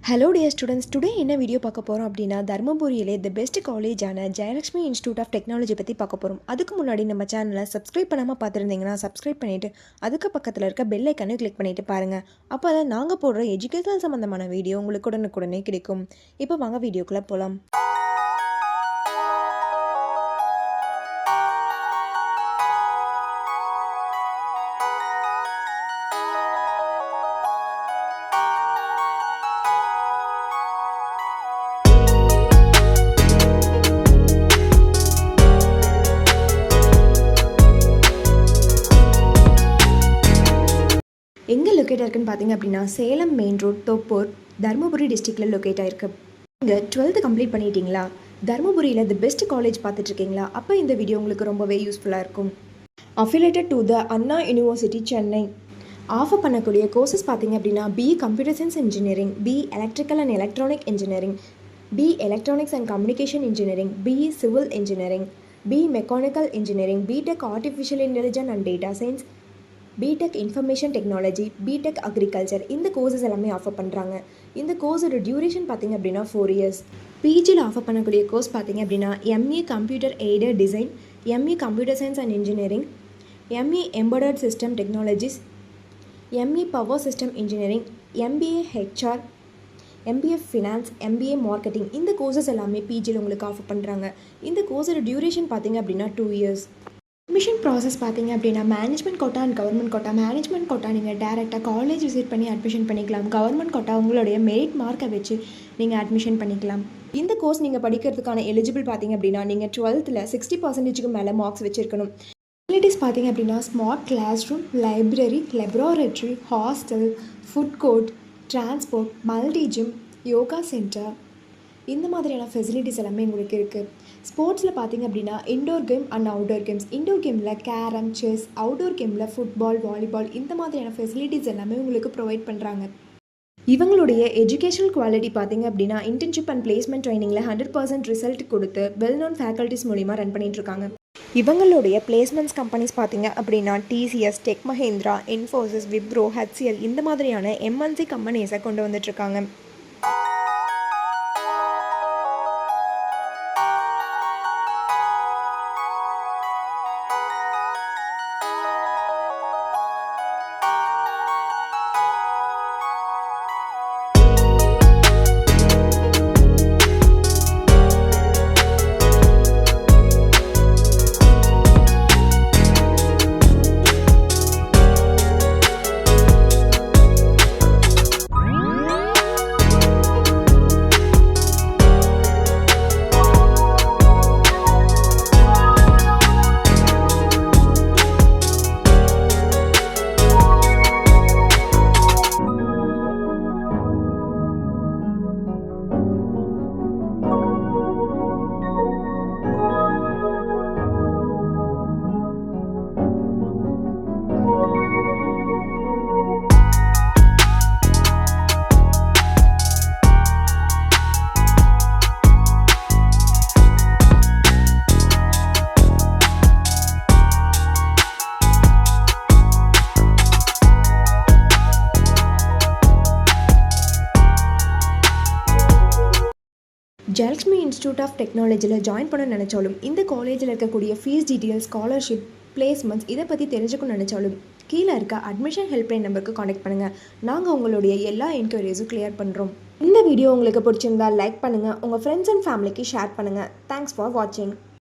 Hello dear students, today என்ன video பார்க்க போகிறோம் அப்படின்னா தர்மபுரியிலே தி பெஸ்ட் காலேஜான ஜெயலக்ஷ்மி இன்ஸ்டியூட் ஆஃப் டெக்னாலஜி பற்றி பார்க்க போகிறோம். அதுக்கு முன்னாடி நம்ம சேனலை சப்ஸ்கிரைப் பண்ணாமல் பார்த்துருந்தீங்கன்னா சப்ஸ்கிரைப் பண்ணிவிட்டு அதுக்கு பக்கத்தில் இருக்க பெல் ஐக்கனை கிளிக் பண்ணிவிட்டு பாருங்கள். அப்போ தான் நாங்கள் போடுற எஜுகேஷனல் சம்மந்தமான வீடியோ உங்களுக்கு உடனுக்குடனே கிடைக்கும். இப்போ வாங்க வீடியோக்குள்ளே போகலாம். எங்கே லொக்கேட் ஆயிருக்குன்னு பார்த்தீங்க அப்படின்னா சேலம் மெயின் ரோட் தொப்பூர் தருமபுரி டிஸ்ட்ரிக்டில் லொக்கேட் ஆயிருக்கு. நீங்கள் 12th கம்ப்ளீட் பண்ணிட்டீங்களா? தருமபுரியில் தி பெஸ்ட் காலேஜ் பார்த்துட்ருக்கீங்களா? அப்போ இந்த வீடியோ உங்களுக்கு ரொம்பவே யூஸ்ஃபுல்லாக இருக்கும். Affiliated to the Anna university Chennai offer பண்ணக்கூடிய கோர்சஸ் பார்த்தீங்க அப்படின்னா BE computer science engineering, BE electrical and electronic engineering, BE electronics and communication engineering, BE civil engineering, BE mechanical engineering, BTech artificial intelligence and data science, BTech information technology, BTech agriculture, இந்த courses எல்லாமே offer பண்ணுறாங்க. இந்த கோர்ஸோட duration பார்த்திங்க அப்படின்னா 4 years. பிஜியில் offer பண்ணக்கூடிய course பார்த்திங்க அப்படின்னா MA computer aided design, MA computer science and engineering, MA embedded system technologies, MA power system engineering, MBA HR, MBA finance, MBA marketing, இந்த கோர்சஸ் எல்லாமே பிஜியில் உங்களுக்கு ஆஃபர் பண்ணுறாங்க. இந்த கோர்ஸோட டியூரேஷன் பார்த்திங்க அப்படின்னா 2 years. அட்மிஷன் ப்ராசஸ் பார்த்தீங்க அப்படின்னா management quota and government quota. Management quota நீங்கள் டேரெக்டாக காலேஜ் விசிட் பண்ணி அட்மிஷன் பண்ணிக்கலாம். கவர்மெண்ட் கோட்டா உங்களுடைய மெரிட் மார்க்கை வச்சு நீங்கள் அட்மிஷன் பண்ணிக்கலாம். இந்த கோர்ஸ் நீங்கள் படிக்கிறதுக்கான எலிஜிபிள் பார்த்தீங்க அப்படின்னா நீங்கள் 12th 60% மேலே மார்க்ஸ் வச்சுருக்கணும். ஃபெசிலிட்டிஸ் பார்த்தீங்க அப்படின்னா smart class room, library, laboratory, hostel, food court, transport, multi gym, yoga centre, இந்த மாதிரியான ஃபெசிலிட்டிஸ் எல்லாமே உங்களுக்கு இருக்குது. ஸ்போர்ட்ஸில் பார்த்தீங்க அப்படின்னா indoor game and outdoor games. Indoor கேமில் கேரம், செஸ், அவுட்டோர் கேமில் ஃபுட்பால், வாலிபால், இந்த மாதிரியான ஃபெசிலிட்டிஸ் எல்லாமே உங்களுக்கு ப்ரொவைட் பண்ணுறாங்க. இவங்களுடைய எஜுகேஷனல் குவாலிட்டி பார்த்தீங்க அப்படின்னா இன்டர்ன்ஷிப் அண்ட் பிளேஸ்மெண்ட் ட்ரைனிங்கில் 100% ரிசல்ட் கொடுத்து வெல் நோன் ஃபேக்கல்ட்டிஸ் மூலிமா ரன் பண்ணிகிட்ருக்காங்க. இவங்களுடைய பிளேஸ்மெண்ட்ஸ் கம்பெனிஸ் பார்த்தீங்க அப்படின்னா TCS, tech Mahindra, Infosys, Wipro, HCL, இந்த மாதிரியான எம்என்சி கம்பெனிஸை கொண்டு வந்துட்டுருக்காங்க. ஜெயலக்ஷ்மி இன்ஸ்டியூட் ஆஃப் டெக்னாலஜியில் ஜாயின் பண்ண நினச்சாலும் இந்த காலேஜில் இருக்கக்கூடிய ஃபீஸ் டீட்டெயில்ஸ், ஸ்காலர்ஷிப், பிளேஸ்மெண்ட்ஸ் இதை பற்றி தெரிஞ்சுக்கணும்னு நினச்சாலும் கீழே இருக்க அட்மிஷன் ஹெல்ப்லைன் நம்பருக்கு காண்டாக்ட் பண்ணுங்கள். நாங்கள் உங்களுடைய எல்லா என்கொயரிஸும் கிளியர் பண்ணுறோம். இந்த வீடியோ உங்களுக்கு பிடிச்சிருந்தால் லைக் பண்ணுங்கள், உங்கள் ஃப்ரெண்ட்ஸ் அண்ட் ஃபேமிலிக்கு ஷேர் பண்ணுங்கள். தேங்க்ஸ் ஃபார் வாட்சிங்.